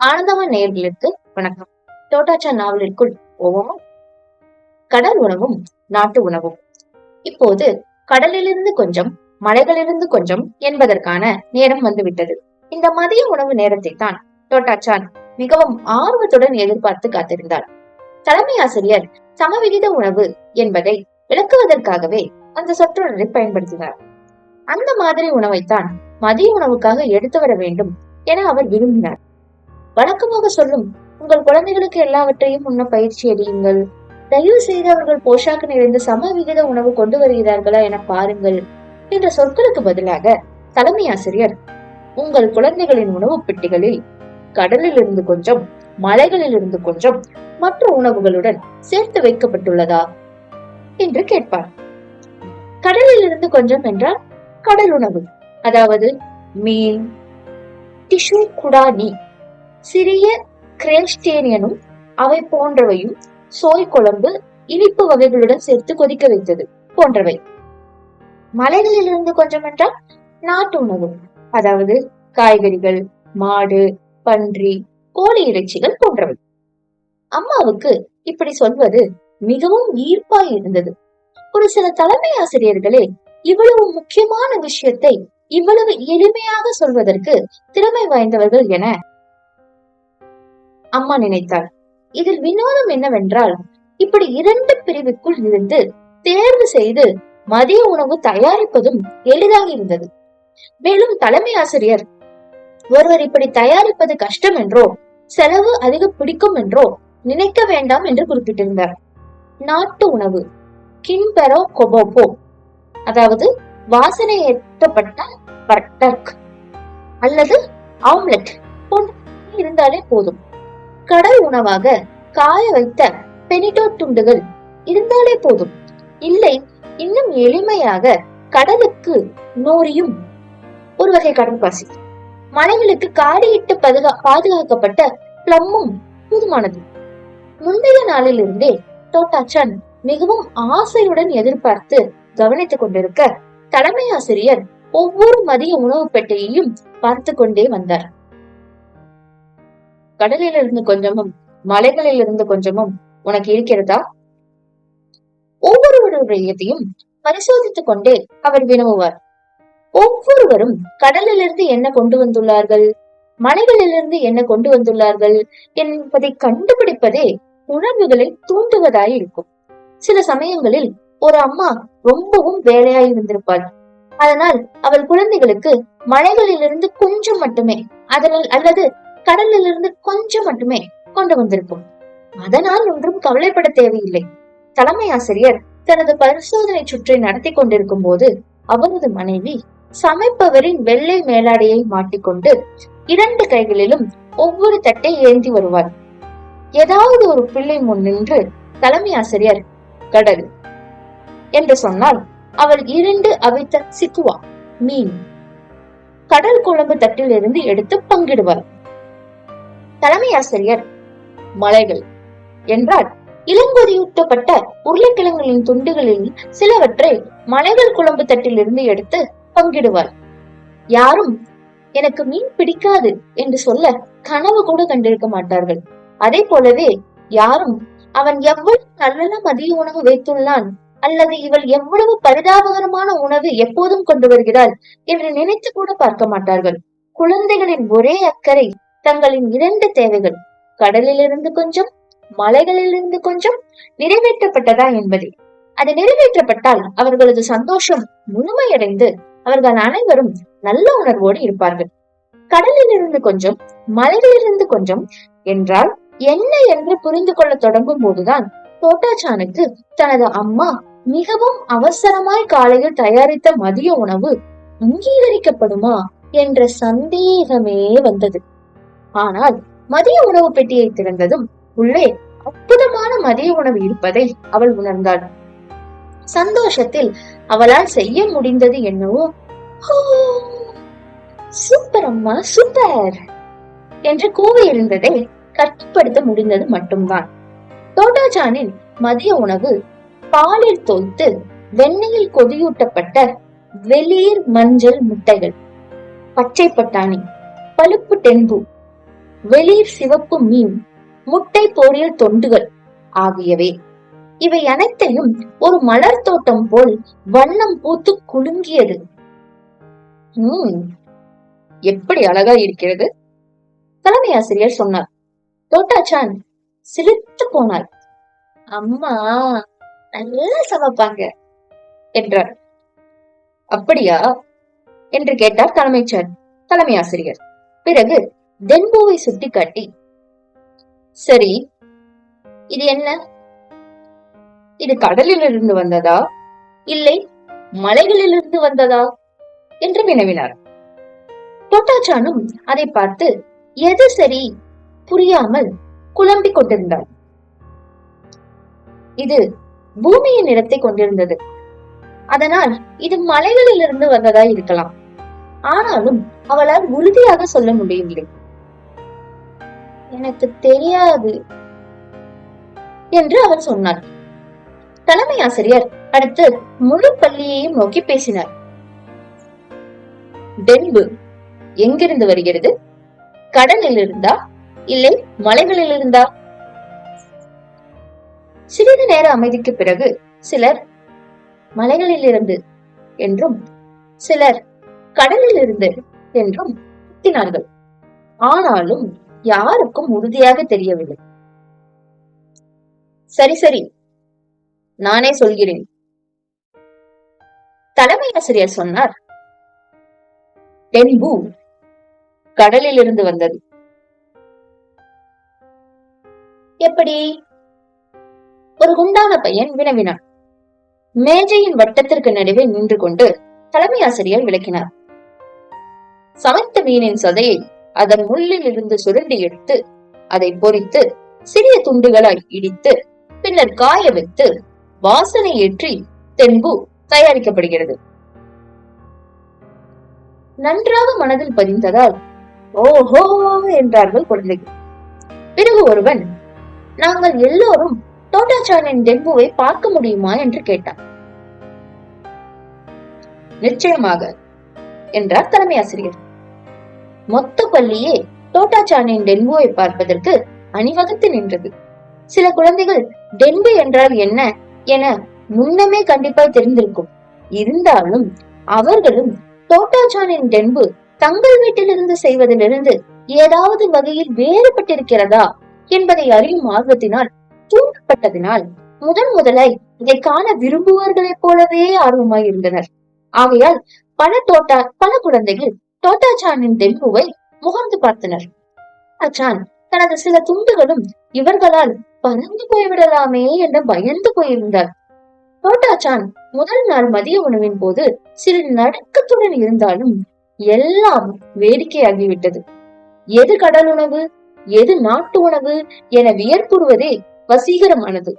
ஆனந்தமா நேயர்களுக்கு வணக்கம். தோட்டாச்சா நாவலிற்குள் போவோமா? கடல் உணவும் நாட்டு உணவும். இப்போது கடலிலிருந்து கொஞ்சம், மலைகளிலிருந்து கொஞ்சம் என்பதற்கான நேரம் வந்துவிட்டது. இந்த மதிய உணவு நேரத்தை தான் தோட்டாச்சான் மிகவும் ஆர்வத்துடன் எதிர்பார்த்து காத்திருந்தார். தலைமை ஆசிரியர் சமவிகித உணவு என்பதை விளக்குவதற்காகவே அந்த சொற்றொடரை பயன்படுத்தினார். அந்த மாதிரி உணவைத்தான் மதிய உணவுக்காக எடுத்து வர வேண்டும் என அவர் விரும்பினார். வழக்கமாக சொல்லும், உங்கள் குழந்தைகளுக்கு எல்லாவற்றையும் உண்ண பயிற்சி அளியுங்கள், தயவு செய்து அவர்கள் போஷாக்கு நிறைந்த சம விகித உணவு கொண்டு வருகிறார்களா என பாருங்கள் என்ற சொற்களுக்கு பதிலாக தலைமை ஆசிரியர், உங்கள் குழந்தைகளின் உணவு பெட்டிகளில் கடலில் இருந்து கொஞ்சம், மலைகளில் இருந்து கொஞ்சம், மற்ற உணவுகளுடன் சேர்த்து வைக்கப்பட்டுள்ளதா என்று கேட்பார். கடலில் இருந்து கொஞ்சம் என்றால் கடல் உணவு, அதாவது மீன், டிஷு குடானி, சிறிய கிரேஸ்டேனியனும் அவை போன்றவையும், சோய் குழம்பு, இனிப்பு வகைகளுடன் சேர்த்து கொதிக்க வைத்தது போன்றவை. மலைகளில் இருந்து கொஞ்சம் என்றால் நாட்டு உணவு, அதாவது காய்கறிகள், மாடு, பன்றி, கோழி இறைச்சிகள் போன்றவை. அம்மாவுக்கு இப்படி சொல்வது மிகவும் ஈர்ப்பாய் இருந்தது. ஒரு சில தலைமை ஆசிரியர்களே இவ்வளவு முக்கியமான விஷயத்தை இவ்வளவு எளிமையாக சொல்வதற்கு திறமை வாய்ந்தவர்கள் என அம்மா நினைத்தாள். இதில் வினோதம் என்னவென்றால், இப்படி இரண்டு பிரிவுக்குள் இருந்து தேர்வு செய்து மதிய உணவு தயாரிப்பதும் எளிதாக இருந்தது. மேலும் தலைமை ஆசிரியர் ஒருவர் இப்படி தயாரிப்பது கஷ்டம் என்றோ, செலவு அதிக பிடிக்கும் என்றோ நினைக்க வேண்டாம் என்று குறிப்பிட்டிருந்தார். நாட்டு உணவு கின்பெரோ கொபோபோ, அதாவது வாசனை ஏற்றப்பட்ட பட்டர்க் அல்லது ஆம்லெட் போன்ற இருந்தாலே போதும். கடல் உணவாக காய வைத்த பெனிட்டோ துண்டுகள் இருந்தாலே போதும். இல்லை, இன்னும் எளிமையாக கடலுக்கு நோரியும், ஒரு வகை கடற்பாசி, மலைகளுக்கு காடியிட்டு பாதுகாக்கப்பட்ட பிளம்மும் போதுமானது. முந்தைய நாளிலிருந்தே தோட்டாச்சான் மிகவும் ஆசையுடன் எதிர்பார்த்து கவனித்துக் கொண்டிருக்க, தலைமை ஆசிரியர் ஒவ்வொரு மதிய உணவு பெட்டையையும் பார்த்து கொண்டே வந்தார். கடலில் இருந்து கொஞ்சமும், மலைகளில் இருந்து கொஞ்சமும் உனக்கு இருக்கிறதா? ஒவ்வொருவருடையதையும் பரிசோதித்துக் கொண்டே அவர் வினவுவார். ஒவ்வொருவரும் கடலிலிருந்து என்ன கொண்டு வந்துள்ளார்கள், மலைகளிலிருந்து என்ன கொண்டு வந்துள்ளார்கள் என்பதை கண்டுபிடிப்பதே உணர்வுகளை தூண்டுவதாய் இருக்கும். சில சமயங்களில் ஒரு அம்மா ரொம்பவும் வேலையாய் இருந்திருப்பாள். அதனால் அவள் குழந்தைகளுக்கு மலைகளிலிருந்து கொஞ்சம் மட்டுமே, அல்லது கடலில் இருந்து கொஞ்சம் மட்டுமே கொண்டு வந்திருக்கும். அதனால் ஒன்றும் கவலைப்பட தேவையில்லை. தலைமை ஆசிரியர் தனது பரிசோதனை சுற்றை நடத்தி கொண்டிருக்கும் போது அவரது மனைவி சமைப்பவரின் வெள்ளை மேலாடையை மாட்டிக்கொண்டு இரண்டு கைகளிலும் ஒவ்வொரு தட்டை ஏந்தி வருவார். ஏதாவது ஒரு பிள்ளை முன் நின்று தலைமை ஆசிரியர் கடல் என்று சொன்னால் அவள் இரண்டு அவித்த சிக்குவா, மீன், கடல் குழம்பு தட்டில் இருந்து எடுத்து பங்கிடுவார். தலைமை ஆசிரியர் மலைகள் என்றால் இளங்கொதியூட்டப்பட்ட உருளைக்கிழங்குகளின் துண்டுகளில் சிலவற்றை மலைகள் குழம்பு தட்டில் இருந்து எடுத்து பங்கிடுவார். யாரும் எனக்கு மீன் பிடிக்காது என்று சொல்ல கனவு கூட கண்டிருக்க மாட்டார்கள். அதே போலவே யாரும் அவன் எவ்வளவு நல்ல மதிய உணவு வைத்துள்ளான் அல்லது இவள் எவ்வளவு பரிதாபகரமான உணவு எப்போதும் கொண்டு வருகிறாள் என்று நினைத்து கூட பார்க்க மாட்டார்கள். குழந்தைகளின் ஒரே அக்கறை தங்களின் இரண்டு தேவைகள், கடலிலிருந்து கொஞ்சம், மலைகளிலிருந்து கொஞ்சம் நிறைவேற்றப்பட்டதா என்பதே. அது நிறைவேற்றப்பட்டால் அவர்களது சந்தோஷம் முழுமையடைந்து அவர்கள் அனைவரும் நல்ல உணர்வோடு இருப்பார்கள். கடலில் இருந்து கொஞ்சம், மலைகளிலிருந்து கொஞ்சம் என்றால் என்ன என்று புரிந்து கொள்ள தொடங்கும் போதுதான் தோட்டாச்சானுக்கு தனது அம்மா மிகவும் அவசரமாய் காலையில் தயாரித்த மதிய உணவு அங்கீகரிக்கப்படுமா என்ற சந்தேகமே வந்தது. ஆனால் மதிய உணவு பெட்டியை திறந்ததும் உள்ளே அற்புதமான மதிய உணவு இருப்பதை அவள் உணர்ந்தாள். சந்தோஷத்தில் அவளால் செய்ய முடிந்தது என்னவோ, சூப்பர் அம்மா சூப்பர் என்று கூவி எழுந்ததை கட்டுப்படுத்த முடிந்தது மட்டும்தான். தோட்டாச்சானின் மதிய உணவு பாலில் தோய்த்து வெண்ணெயில் கொதியூட்டப்பட்ட வெளிர் மஞ்சள் முட்டைகள், பச்சை பட்டாணி, பழுப்பு டென்பு, வெளிர் சிவப்பு மீன், முட்டை பொரியல் தொண்டுகள் ஆகியவை. இவை அனைத்தையும் ஒரு மலர் தோட்டம் போல் வண்ணம் பூத்து குலுங்கியது. எப்படி அழகா இருக்கிறது, தலைமை ஆசிரியர் சொன்னார். தோட்டாச்சான் சிரித்து போனார். அம்மா நல்லா சமைப்பாங்க என்றார். அப்படியா என்று கேட்டார் தலைமை ஆசிரியர். பிறகு டென்புவை சுட்டிக்காட்டி, சரி, இது என்ன? இது கடலில் இருந்து வந்ததா இல்லை மலைகளிலிருந்து வந்ததா என்று வினவினார். தோட்டாச்சானும் அதை பார்த்து எது சரி புரியாமல் குழம்பிக் கொண்டிருந்தார். இது பூமியின் நிறத்தை கொண்டிருந்தது. அதனால் இது மலைகளில் இருந்து வந்ததா இருக்கலாம். ஆனாலும் அவளால் உறுதியாக சொல்ல முடியவில்லை. எனக்கு தெரியாது என்று அவர் சொன்னார். தலைமை ஆசிரியர் அடுத்து முழு பள்ளியையும் நோக்கி பேசினார். டென்பு எங்கிருந்து வருகிறது? கடலில் இருந்தா இல்லை மலைகளில் இருந்தா? சிறிது நேர அமைதிக்கு பிறகு சிலர் மலைகளில் இருந்து என்றும் சிலர் கடலில் இருந்து என்றும் திட்டினார்கள். ஆனாலும் யாருக்கும் உறுதியாக தெரியவில்லை. சரி சரி, நானே சொல்கிறேன், தலைமை ஆசிரியர் சொன்னார். டென்பு கடலில் இருந்து வந்தது. எப்படி? ஒரு குண்டான பையன் வினவினான். மேஜையின் வட்டத்திற்கு நடுவே நின்று கொண்டு தலைமை ஆசிரியர் விளக்கினார். சமைத்த மீனின் சதையை அதன் முள்ளில் இருந்து சுருண்டி எடுத்து அதை பொரித்து சிறிய துண்டுகளாய் இடித்து பின்னர் காய வைத்து வாசனை ஏற்றி தென்பு தயாரிக்கப்படுகிறது. நன்றாக மனதில் பதிந்ததால் ஓஹோ என்றார்கள் குழந்தைகள். பிறகு ஒருவன், நாங்கள் எல்லோரும் தோட்டாச்சானின் டென்புவை பார்க்க முடியுமா என்று கேட்டார். நிச்சயமாக என்றார் தலைமை ஆசிரியர். மொத்த பள்ளியே தோட்டாச்சானின் டென்புவை பார்ப்பதற்கு அணிவகுத்து நின்றது. சில குழந்தைகள் டென்பு என்றால் என்ன என முன்னமே கண்டிப்பாய் தெரிந்திருக்கும். இருந்தாலும் அவர்களும் தோட்டாச்சானின் டென்பு தங்கள் வீட்டிலிருந்து செய்வதிலிருந்து ஏதாவது வகையில் வேறுபட்டிருக்கிறதா என்பதை அறியும் ஆர்வத்தினால் தூண்டப்பட்டதினால் முதலாய் இதை காண விரும்புவர்களைப் போலவே ஆர்வமாய் இருந்தனர். ஆகையால் பல குழந்தைகள் தோட்டாச்சானின் டென்புவை முகர்ந்து பார்த்தனர். அச்சான் தனது சில துண்டுகளும் இவர்களால் பறந்து போய்விடலாமே என்று பயந்து போயிருந்தார். தோட்டாச்சான் முதல் நாள் மதிய உணவின் போது சிறிது நடுக்கத்துடன் இருந்தாலும் எல்லாம் வேடிக்கையாகிவிட்டது. எது கடல் உணவு, எது நாட்டு உணவு என வியப்புறுவதே வசீகரமானது.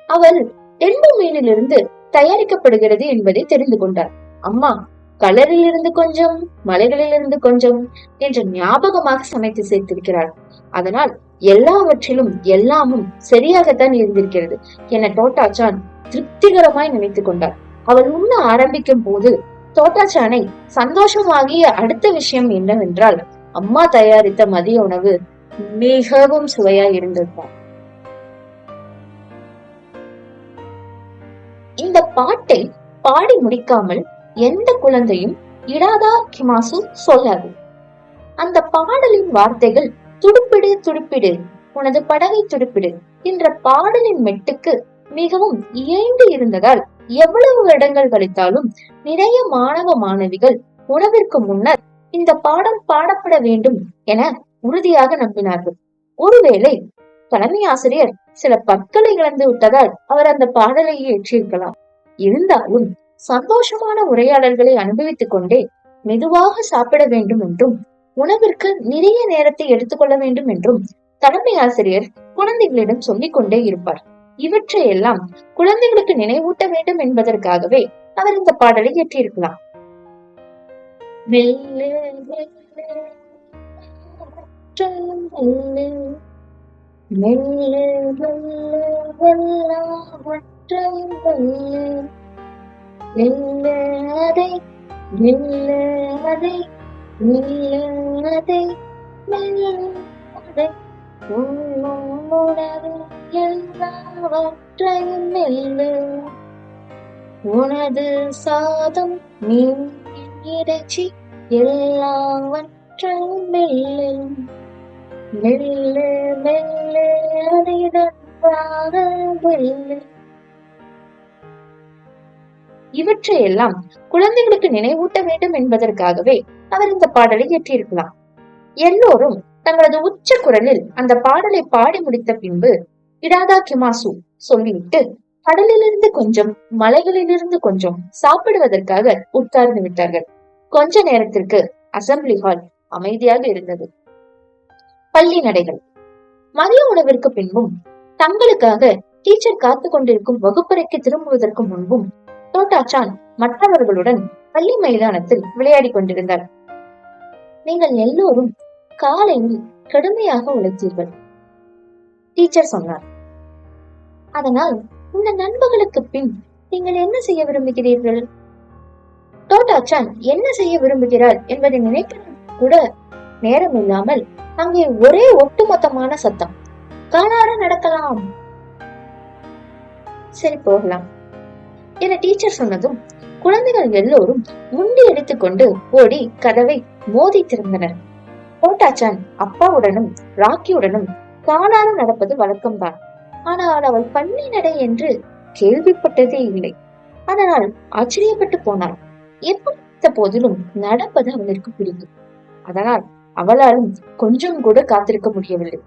அவள் டென்பு மீனிலிருந்து தயாரிக்கப்படுகிறது என்பதை தெரிந்து கொண்டார். அம்மா கடலில் இருந்து கொஞ்சம் மலைகளில் இருந்து கொஞ்சம் என்று ஞாபகமாக சமைத்து சேர்த்திருக்கிறாள். அதனால் எல்லாவற்றிலும் எல்லாமும் சரியாகத்தான் இருந்திருக்கிறது என தோட்டாச்சான் திருப்திகரமாய் நினைத்துக் கொண்டார். அவள் உண்ண ஆரம்பிக்கும் போது தோட்டாச்சானை சந்தோஷமாகிய அடுத்த விஷயம் என்னவென்றால், அம்மா தயாரித்த மதிய உணவு மிகவும் சுவையாய் இருந்திருந்தார். இந்த பாட்டை பாடி முடிக்காமல் எந்த குழந்தையும் இடாதா கிமாசு சொல்லாது. அந்த பாடலின் வார்த்தைகள் துடுப்பிடு துடுப்பிடு உனது படகை துடுப்பிடு என்ற பாடலின் மெட்டுக்கு மிகவும் இயைந்து இருந்ததால் எவ்வளவு இடங்கள் கழித்தாலும் நிறைய மாணவ மாணவிகள் உணவிற்கு முன்னர் இந்த பாடம் பாடப்பட வேண்டும் என உறுதியாக நம்பினார்கள். ஒருவேளை தலைமை ஆசிரியர் சில பற்களை இழந்து விட்டதால் அவர் அந்த பாடலை ஏற்றிருக்கலாம். இருந்தாலும் சந்தோஷமான உரையாடல்களை அனுபவித்துக் கொண்டே மெதுவாக சாப்பிட வேண்டும் என்றும் உணவிற்கு நிறைய நேரத்தை எடுத்துக்கொள்ள வேண்டும் என்றும் தலைமை ஆசிரியர் குழந்தைகளிடம் சொல்லிக் கொண்டே இருப்பார். இவற்றையெல்லாம் குழந்தைகளுக்கு நினைவூட்ட வேண்டும் என்பதற்காகவே அவர் இந்த பாடலை இயற்றியிருக்கலாம். எல்லாவற்றையும் நெல்லு உனது சாதம் நீ இறைச்சி எல்லாவற்றையும் நெல்லு மெல்ல மெல்ல அதைதன்றாக வெல்லு. இவற்றையெல்லாம் குழந்தைகளுக்கு நினைவூட்ட வேண்டும் என்பதற்காகவே அவர் இந்த பாடலை இயற்றியிருக்கலாம். எல்லோரும் தங்களது உச்ச குரலில் அந்த பாடலை பாடி முடித்த பின்பு இடாதா கிமாசு சொல்லிவிட்டு கடலிலிருந்து கொஞ்சம் மலைகளிலிருந்து கொஞ்சம் சாப்பிடுவதற்காக உட்கார்ந்து விட்டார்கள். கொஞ்ச நேரத்திற்கு அசம்பிளி ஹால் அமைதியாக இருந்தது. பள்ளி நடைகள். மதிய உணவிற்கு பின்பும் தங்களுக்காக டீச்சர் காத்து கொண்டிருக்கும் வகுப்பறைக்கு திரும்புவதற்கு முன்பும் தோட்டாச்சான் மற்றவர்களுடன் பள்ளி மைதானத்தில் விளையாடி கொண்டிருந்தார். நீங்கள் எல்லோரும் காலையில் கடுமையாக உழைத்தீர்கள், டீச்சர் சொன்னார். அதனால் இந்த நண்பர்களுக்கு பின் நீங்கள் என்ன செய்ய விரும்புகிறீர்கள்? தோட்டாச்சான் என்ன செய்ய விரும்புகிறார் என்பதை நினைப்பது கூட நேரம் இல்லாமல் அங்கே ஒரே ஒட்டுமொத்தமான சத்தம். காணார நடக்கலாம், சரி போகலாம் என டீச்சர் சொன்னதும் குழந்தைகள் எல்லோரும் முண்டி எடுத்துக்கொண்டு ஓடி கதவை மோதி திறந்தனர். தோட்டாச்சான் அப்பாவுடனும் ராக்கியுடனும் காணாரம் நடப்பது வழக்கம்தான். ஆனால் அவள் பள்ளி நடை என்று கேள்விப்பட்டதே இல்லை. அதனால் ஆச்சரியப்பட்டு போனாள். எப்ப போதிலும் நடப்பது அவளுக்கு பிடிக்கும். அதனால் அவளாலும் கொஞ்சம் கூட காத்திருக்க முடியவில்லை.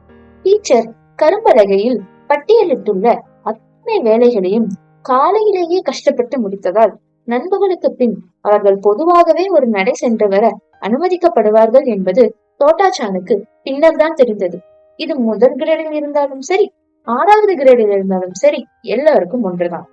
டீச்சர் கரும்பலகையில் பட்டியலிட்டுள்ள அத்தனை வேலைகளையும் காலையிலேயே கஷ்டப்பட்டு முடித்ததால் நண்பர்களுக்கு பின் அவர்கள் பொதுவாகவே ஒரு நடை சென்று வர அனுமதிக்கப்படுவார்கள் என்பது தோட்டாச்சானுக்கு பின்னர் தான் தெரிந்தது. இது முதல் கிரேடில் இருந்தாலும் சரி, 6வது கிரேடில் இருந்தாலும் சரி, எல்லாருக்கும் ஒன்றுதான்.